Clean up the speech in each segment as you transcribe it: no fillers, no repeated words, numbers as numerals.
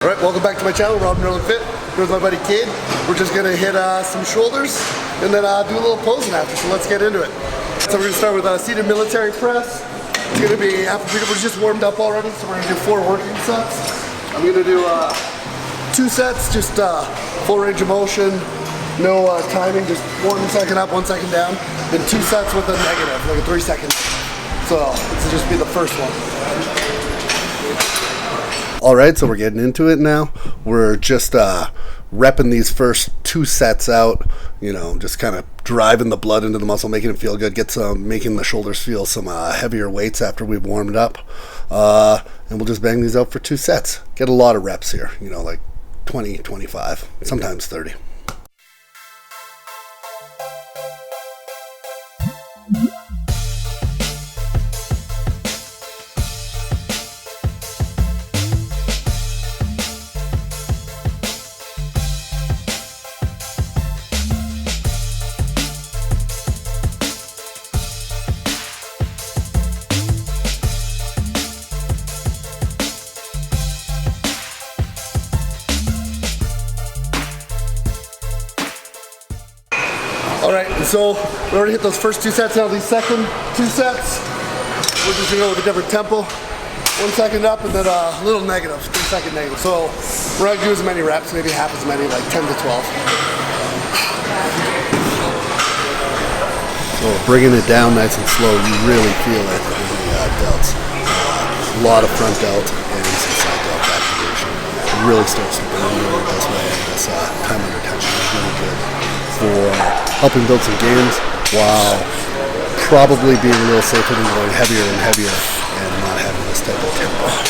Alright, welcome back to my channel, Rob Nerlin Fit. Here's my buddy Cade. We're just gonna hit some shoulders and then do a little posing after, so let's get into it. So we're gonna start with a seated military press. It's gonna be, we're just warmed up already, so we're gonna do 4 working sets. I'm gonna do 2 sets, just full range of motion, no timing, just 1 second up, 1 second down. Then 2 sets with a negative, like a 3 second. So this will just be the first one. Alright, so we're getting into it now. We're just repping these first 2 sets out, you know, just kind of driving the blood into the muscle, making it feel good, making the shoulders feel some heavier weights after we've warmed up. And we'll just bang these out for 2 sets. Get a lot of reps here, you know, like 20, 25, sometimes 30. Alright, so we already hit those first 2 sets. Now these second 2 sets, we're just gonna go with a different tempo. 1 second up and then a little negative, 3 second negative. So we're not gonna do as many reps, maybe half as many, like 10 to 12. So bringing it down nice and slow, you really feel it in the delts. A lot of front delt and some side delt activation. It really starts to burn really this way, and this time under tension is really good for helping build some gains while probably being a little safer than going heavier and heavier and not having this type of tempo.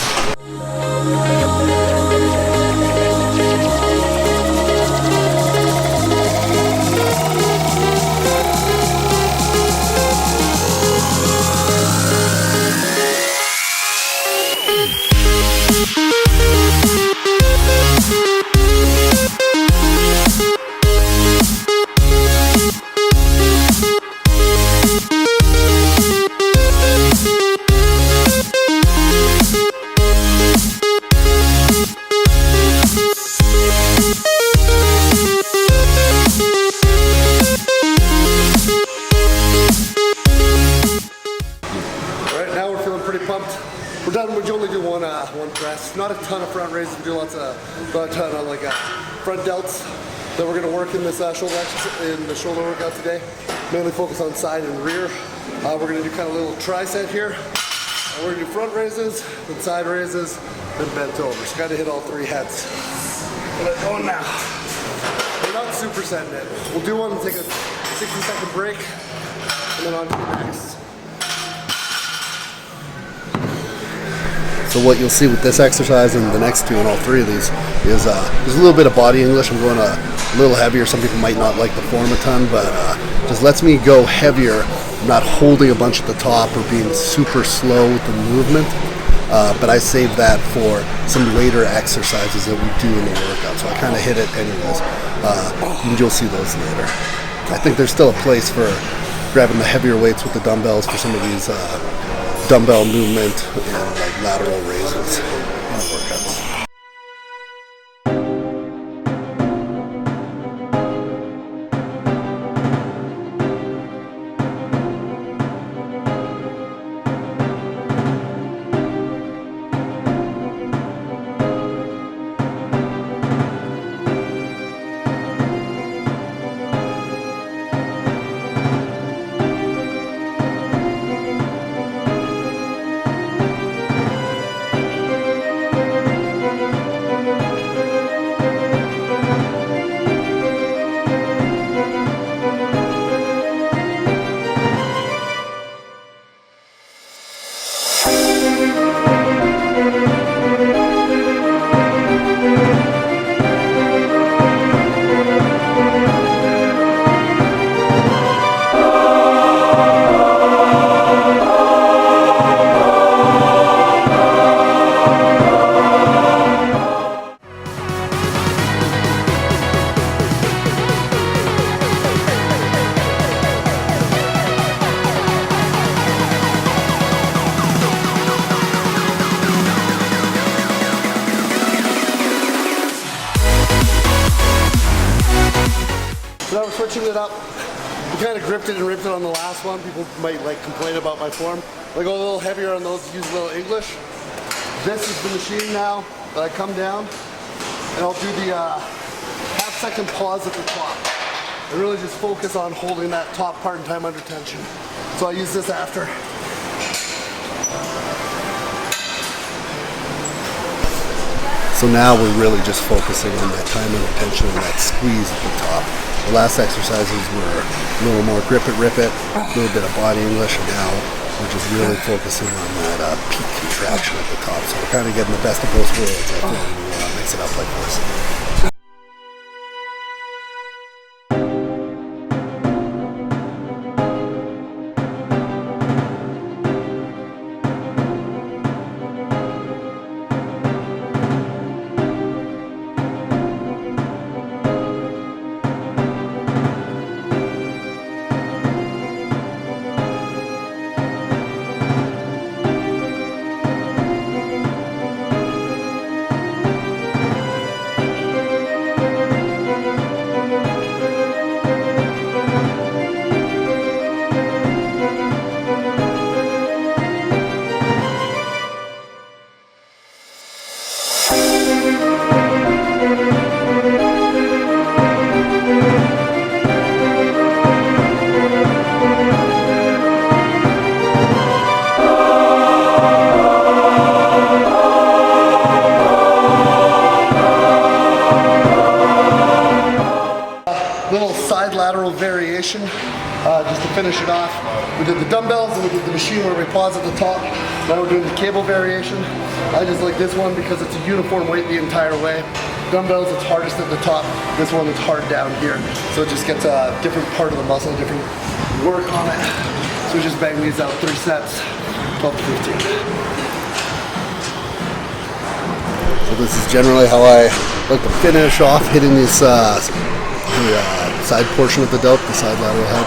Pretty pumped. We're done. We only do one press. Not a ton of front raises. We do not a ton of like front delts that we're going to work in this shoulder workout today. Mainly focus on side and rear. We're going to do kind of a little tricep here. We're going to do front raises, then side raises, then bent over. So got to hit all 3 heads. Let's go now. We're not supersetting it. We'll do one and take a 60-second break, and then on to the next. So what you'll see with this exercise and the next 2 and all 3 of these is there's a little bit of body English. I'm going a little heavier. Some people might not like the form a ton, but just lets me go heavier. I'm not holding a bunch at the top or being super slow with the movement. But I save that for some later exercises that we do in the workout. So I kind of hit it anyways. And you'll see those later. I think there's still a place for grabbing the heavier weights with the dumbbells for some of these dumbbell movement and like lateral raises in the workouts. So now we're switching it up. We kind of gripped it and ripped it on the last one. People might like complain about my form. I go a little heavier on those, use a little English. This is the machine now that I come down and I'll do the half-second pause at the top. I really just focus on holding that top part in time under tension. So I use this after. So now we're really just focusing on that time under tension and that squeeze at the top. The last exercises were a little more grip it, rip it, a little bit of body English, and now we're just really focusing on that peak contraction at the top. So we're kind of getting the best of both worlds, I think, when we mix it up like this. Little side lateral variation, just to finish it off. We did the dumbbells and we did the machine where we pause at the top. Now we're doing the cable variation. I just like this one because it's a uniform weight the entire way. Dumbbells, it's hardest at the top. This one is hard down here. So it just gets a different part of the muscle, different work on it. So we just bang these out 3 sets, 12 to 15. So this is generally how I like to finish off, hitting these side portion of the delt, the side lateral head.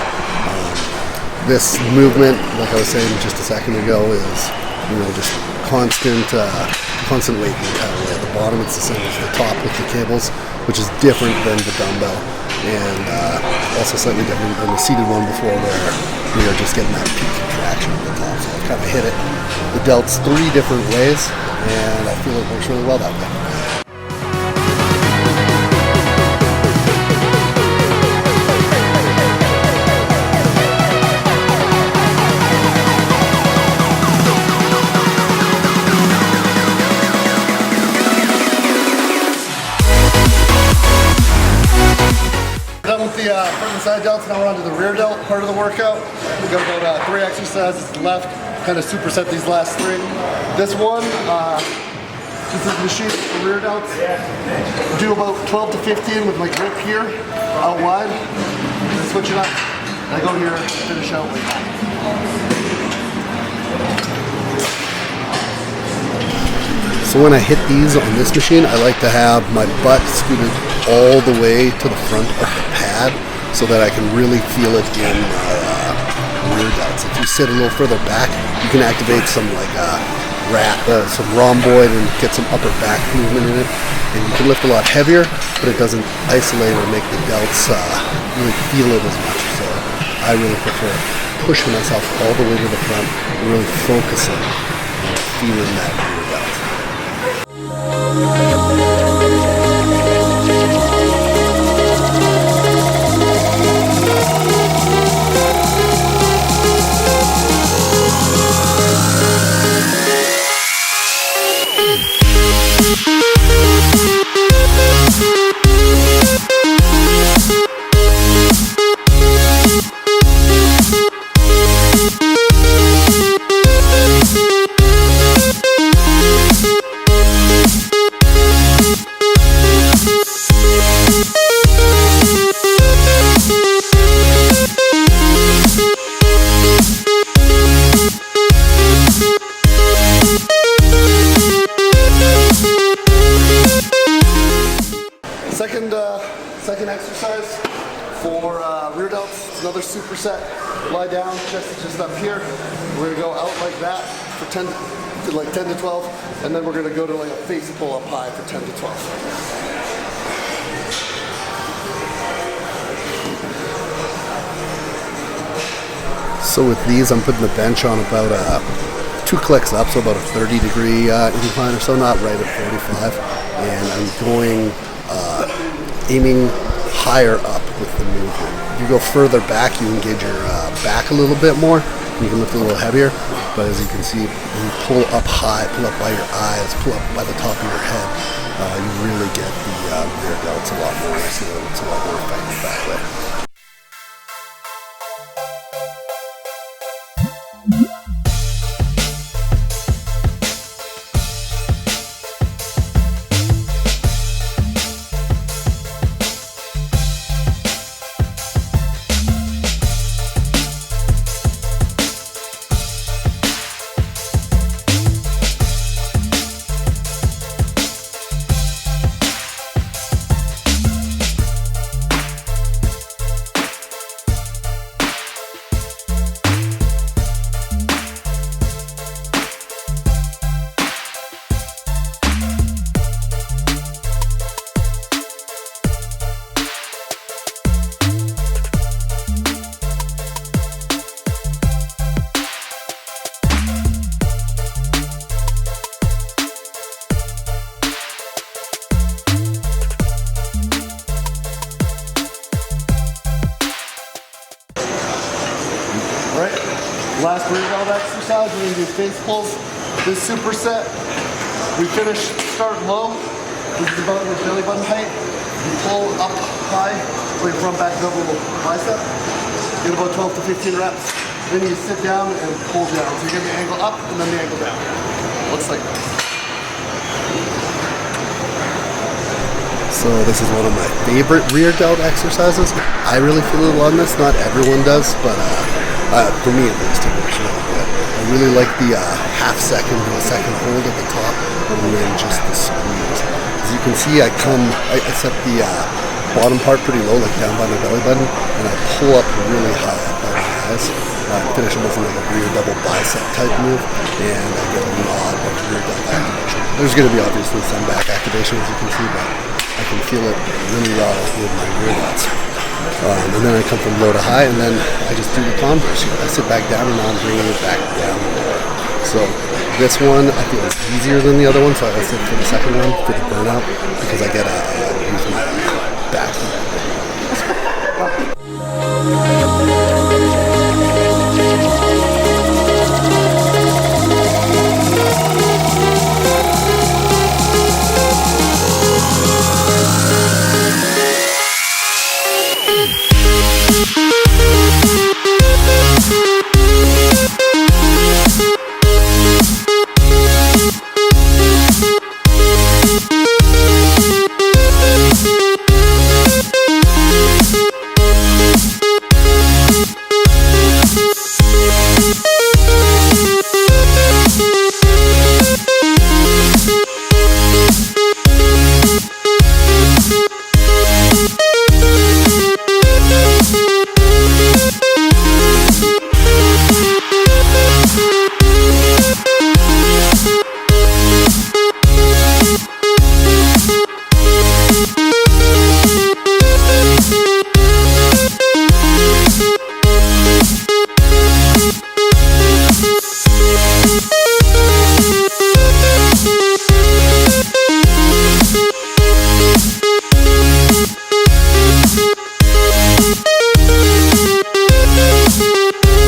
This movement, like I was saying just a second ago, is just constant weight the entire way. At the bottom, it's the same as the top with the cables, which is different than the dumbbell, and also slightly different than the seated one before, where we are just getting that peak contraction at the top. So I kind of hit it, the delts 3 different ways, and I feel it works really well that way. Done with the front and side delts, now we're on to the rear delt part of the workout. We've got about 3 exercises left, kind of superset these last 3. This one, this is the machine for rear delts. Do about 12 to 15 with my grip here, out wide. Then switch it up. And I go here, finish out like that. So when I hit these on this machine, I like to have my butt scooted all the way to the front of the pad so that I can really feel it in my rear delts. If you sit a little further back, you can activate some some rhomboid and get some upper back movement in it. And you can lift a lot heavier, but it doesn't isolate or make the delts really feel it as much. So I really prefer pushing myself all the way to the front and really focusing on feeling that rear delt. Second exercise for rear delts. It's another superset. Lie down, chest is just up here. We're gonna go out like that for 10 to 12, and then we're gonna go to like a face pull up high for 10 to 12. So with these, I'm putting the bench on about 2 clicks up, so about a 30-degree incline or so, not right at 45. And I'm going, aiming higher up with the movement. If you go further back, you engage your back a little bit more. You can lift a little heavier, but as you can see, when you pull up high, pull up by your eyes, pull up by the top of your head, you really get the rear delts a lot more. So it's a lot more effective that way. Alright, last rear delt exercise, we're going to do face pulls. This superset, we finish, start low. This is about your belly button height. You pull up high, or your front back double bicep. Get about 12 to 15 reps. Then you sit down and pull down. So you get the angle up and then the angle down. Looks like this. So this is one of my favorite rear delt exercises. I really feel it on this. Not everyone does, but for me at least, it works really good. I really like the half second to a second hold at the top, and then just the squeeze. As you can see, I set the bottom part pretty low, like down by my belly button, and I pull up really high up by my eyes. Finish almost like a rear double bicep type move, and I get a lot of rear delt activation. There's going to be obviously some back activation, as you can see, but I can feel it really well with my rear delts. And then I come from low to high, and then I just do the converse here. I sit back down, and now I'm bringing it back down. So this one, I feel is easier than the other one, so I sit for the second one, for the burnout, because I get to use my back.